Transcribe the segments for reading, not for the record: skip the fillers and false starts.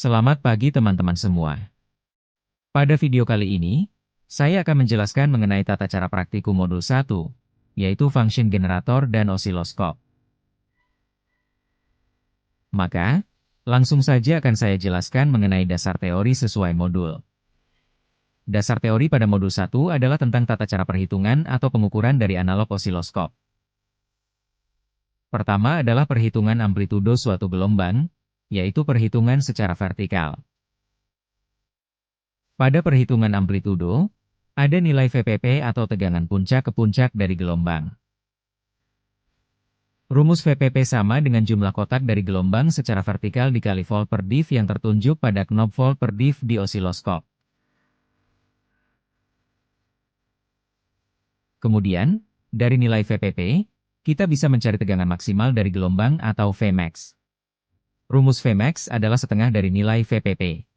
Selamat pagi teman-teman semua. Pada video kali ini, saya akan menjelaskan mengenai tata cara praktikum modul 1, yaitu function generator dan osiloskop. Maka, langsung saja akan saya jelaskan mengenai dasar teori sesuai modul. Dasar teori pada modul 1 adalah tentang tata cara perhitungan atau pengukuran dari analog osiloskop. Pertama adalah perhitungan amplitudo suatu gelombang, yaitu perhitungan secara vertikal. Pada perhitungan amplitudo, ada nilai VPP atau tegangan puncak ke puncak dari gelombang. Rumus VPP sama dengan jumlah kotak dari gelombang secara vertikal dikali volt per div yang tertunjuk pada knob volt per div di osiloskop. Kemudian, dari nilai VPP, kita bisa mencari tegangan maksimal dari gelombang atau Vmax. Rumus Vmax adalah setengah dari nilai VPP.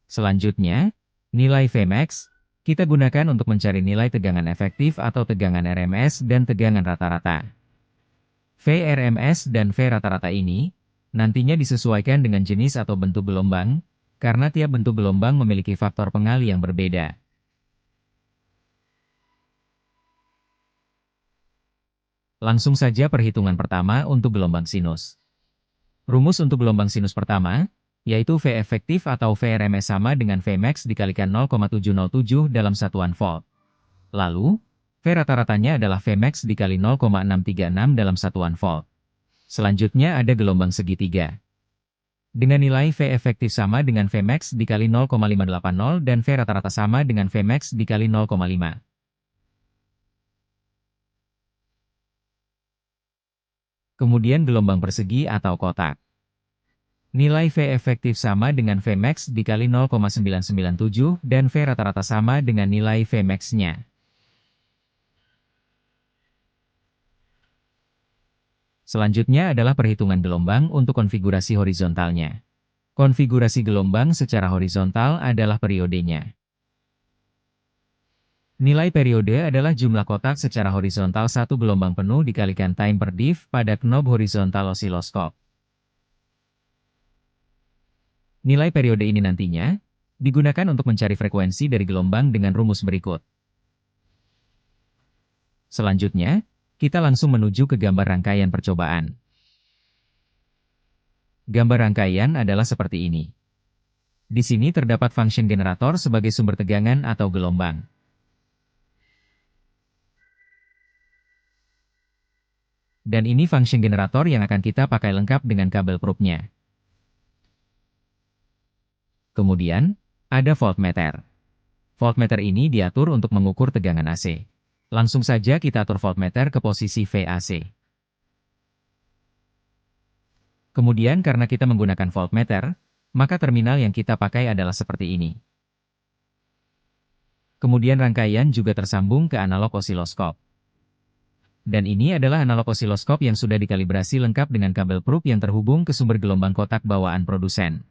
Selanjutnya, nilai Vmax, kita gunakan untuk mencari nilai tegangan efektif atau tegangan RMS dan tegangan rata-rata. VRMS dan V rata-rata ini, nantinya disesuaikan dengan jenis atau bentuk gelombang, karena tiap bentuk gelombang memiliki faktor pengali yang berbeda. Langsung saja perhitungan pertama untuk gelombang sinus. Rumus untuk gelombang sinus pertama, yaitu V efektif atau VRMS sama dengan Vmax dikalikan 0,707 dalam satuan volt. Lalu, V rata-ratanya adalah Vmax dikali 0,636 dalam satuan volt. Selanjutnya ada gelombang segitiga. Dengan nilai V efektif sama dengan Vmax dikali 0,580 dan V rata-rata sama dengan Vmax dikali 0,5. Kemudian gelombang persegi atau kotak. Nilai V efektif sama dengan Vmax dikali 0,997 dan V rata-rata sama dengan nilai Vmax-nya. Selanjutnya adalah perhitungan gelombang untuk konfigurasi horizontalnya. Konfigurasi gelombang secara horizontal adalah periodenya. Nilai periode adalah jumlah kotak secara horizontal satu gelombang penuh dikalikan time per div pada knob horizontal osiloskop. Nilai periode ini nantinya digunakan untuk mencari frekuensi dari gelombang dengan rumus berikut. Selanjutnya, kita langsung menuju ke gambar rangkaian percobaan. Gambar rangkaian adalah seperti ini. Di sini terdapat function generator sebagai sumber tegangan atau gelombang. Dan ini function generator yang akan kita pakai lengkap dengan kabel probe-nya. Kemudian, ada voltmeter. Voltmeter ini diatur untuk mengukur tegangan AC. Langsung saja kita atur voltmeter ke posisi VAC. Kemudian karena kita menggunakan voltmeter, maka terminal yang kita pakai adalah seperti ini. Kemudian rangkaian juga tersambung ke analog osiloskop. Dan ini adalah analog osiloskop yang sudah dikalibrasi lengkap dengan kabel probe yang terhubung ke sumber gelombang kotak bawaan produsen.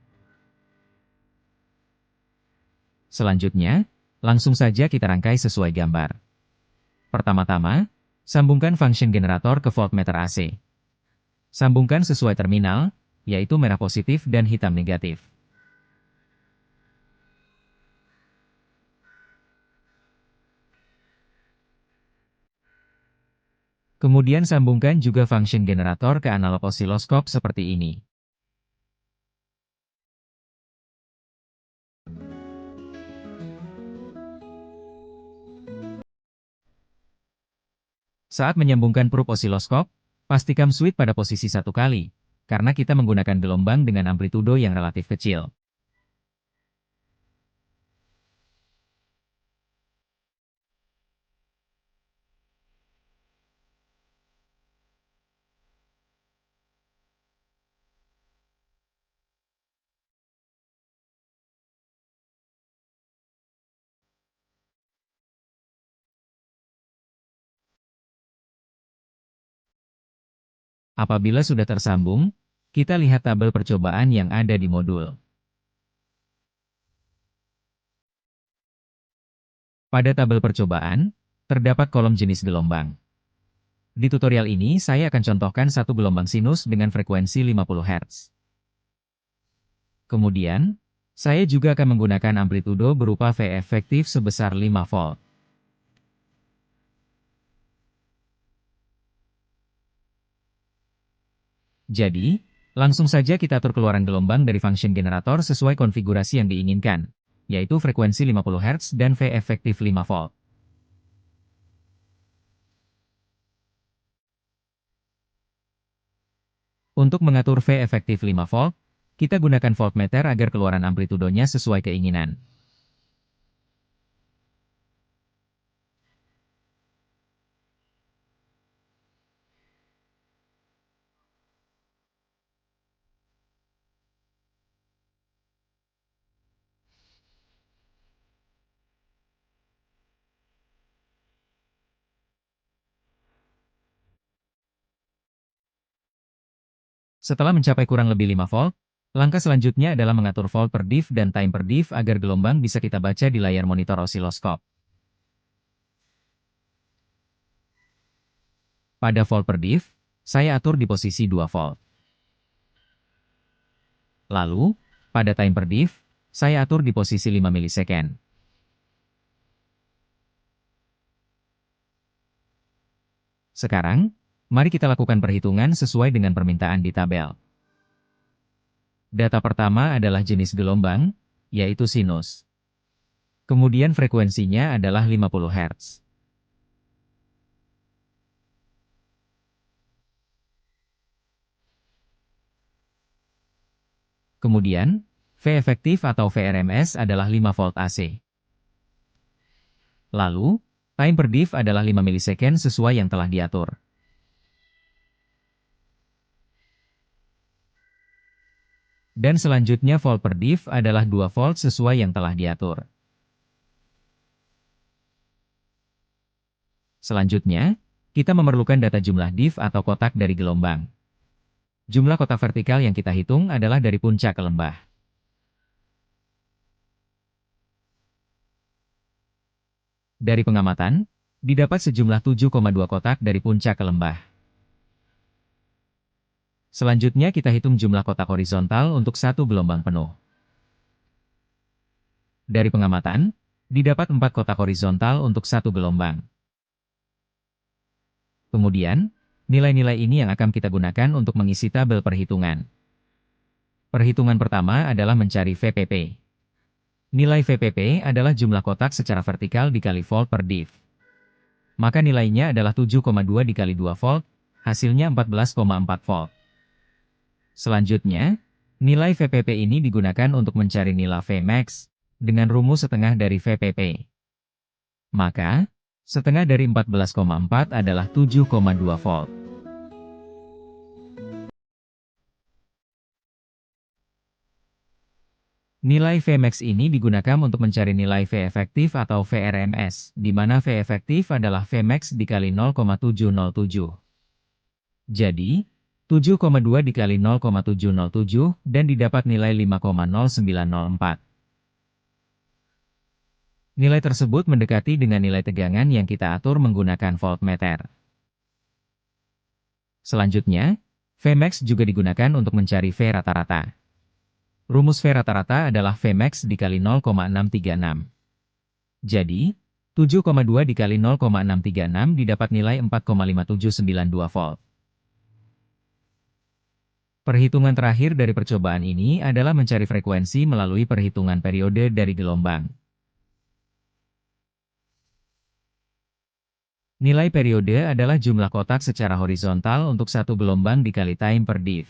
Selanjutnya, langsung saja kita rangkai sesuai gambar. Pertama-tama, sambungkan function generator ke voltmeter AC. Sambungkan sesuai terminal, yaitu merah positif dan hitam negatif. Kemudian sambungkan juga function generator ke analog osiloskop seperti ini. Saat menyambungkan probe osiloskop, pastikan switch pada posisi satu kali, karena kita menggunakan gelombang dengan amplitudo yang relatif kecil. Apabila sudah tersambung, kita lihat tabel percobaan yang ada di modul. Pada tabel percobaan, terdapat kolom jenis gelombang. Di tutorial ini saya akan contohkan satu gelombang sinus dengan frekuensi 50 Hz. Kemudian, saya juga akan menggunakan amplitudo berupa V efektif sebesar 5 volt. Jadi, langsung saja kita atur keluaran gelombang dari function generator sesuai konfigurasi yang diinginkan, yaitu frekuensi 50 Hz dan V efektif 5 volt. Untuk mengatur V efektif 5 volt, kita gunakan voltmeter agar keluaran amplitudonya sesuai keinginan. Setelah mencapai kurang lebih 5 volt, langkah selanjutnya adalah mengatur volt per diff dan time per diff agar gelombang bisa kita baca di layar monitor osiloskop. Pada volt per diff, saya atur di posisi 2 volt. Lalu, pada time per diff, saya atur di posisi 5 milisecond. Sekarang, mari kita lakukan perhitungan sesuai dengan permintaan di tabel. Data pertama adalah jenis gelombang, yaitu sinus. Kemudian frekuensinya adalah 50 Hz. Kemudian, V efektif atau VRMS adalah 5 volt AC. Lalu, time per diff adalah 5 milisecond sesuai yang telah diatur. Dan selanjutnya volt per diff adalah 2 volt sesuai yang telah diatur. Selanjutnya, kita memerlukan data jumlah diff atau kotak dari gelombang. Jumlah kotak vertikal yang kita hitung adalah dari puncak ke lembah. Dari pengamatan, didapat sejumlah 7,2 kotak dari puncak ke lembah. Selanjutnya kita hitung jumlah kotak horizontal untuk satu gelombang penuh. Dari pengamatan, didapat 4 kotak horizontal untuk satu gelombang. Kemudian, nilai-nilai ini yang akan kita gunakan untuk mengisi tabel perhitungan. Perhitungan pertama adalah mencari VPP. Nilai VPP adalah jumlah kotak secara vertikal dikali volt per diff. Maka nilainya adalah 7,2 dikali 2 volt, hasilnya 14,4 volt. Selanjutnya, nilai VPP ini digunakan untuk mencari nilai Vmax, dengan rumus setengah dari VPP. Maka, setengah dari 14,4 adalah 7,2 volt. Nilai Vmax ini digunakan untuk mencari nilai V efektif atau VRMS, di mana V efektif adalah Vmax dikali 0,707. Jadi, 7,2 dikali 0,707 dan didapat nilai 5,0904. Nilai tersebut mendekati dengan nilai tegangan yang kita atur menggunakan voltmeter. Selanjutnya, Vmax juga digunakan untuk mencari V rata-rata. Rumus V rata-rata adalah Vmax dikali 0,636. Jadi, 7,2 dikali 0,636 didapat nilai 4,5792 volt. Perhitungan terakhir dari percobaan ini adalah mencari frekuensi melalui perhitungan periode dari gelombang. Nilai periode adalah jumlah kotak secara horizontal untuk satu gelombang dikali time per diff.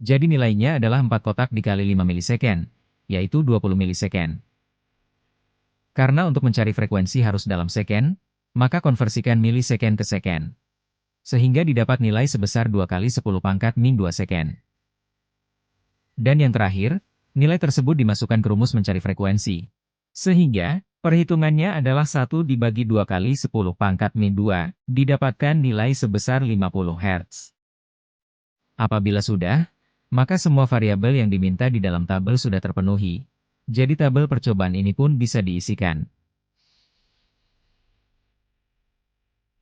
Jadi nilainya adalah 4 kotak dikali 5 milisecond, yaitu 20 milisecond. Karena untuk mencari frekuensi harus dalam second, maka konversikan milisecond ke second. Sehingga didapat nilai sebesar 2 kali 10 pangkat min 2 second. Dan yang terakhir, nilai tersebut dimasukkan ke rumus mencari frekuensi. Sehingga, perhitungannya adalah 1 dibagi 2 kali 10 pangkat min 2, didapatkan nilai sebesar 50 Hz. Apabila sudah, maka semua variabel yang diminta di dalam tabel sudah terpenuhi. Jadi tabel percobaan ini pun bisa diisikan.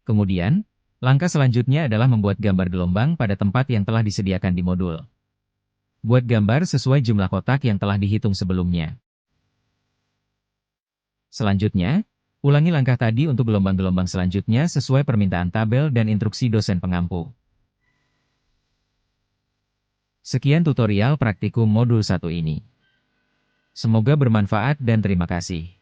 Kemudian, Langkah selanjutnya adalah membuat gambar gelombang pada tempat yang telah disediakan di modul. Buat gambar sesuai jumlah kotak yang telah dihitung sebelumnya. Selanjutnya, ulangi langkah tadi untuk gelombang-gelombang selanjutnya sesuai permintaan tabel dan instruksi dosen pengampu. Sekian tutorial praktikum modul 1 ini. Semoga bermanfaat dan terima kasih.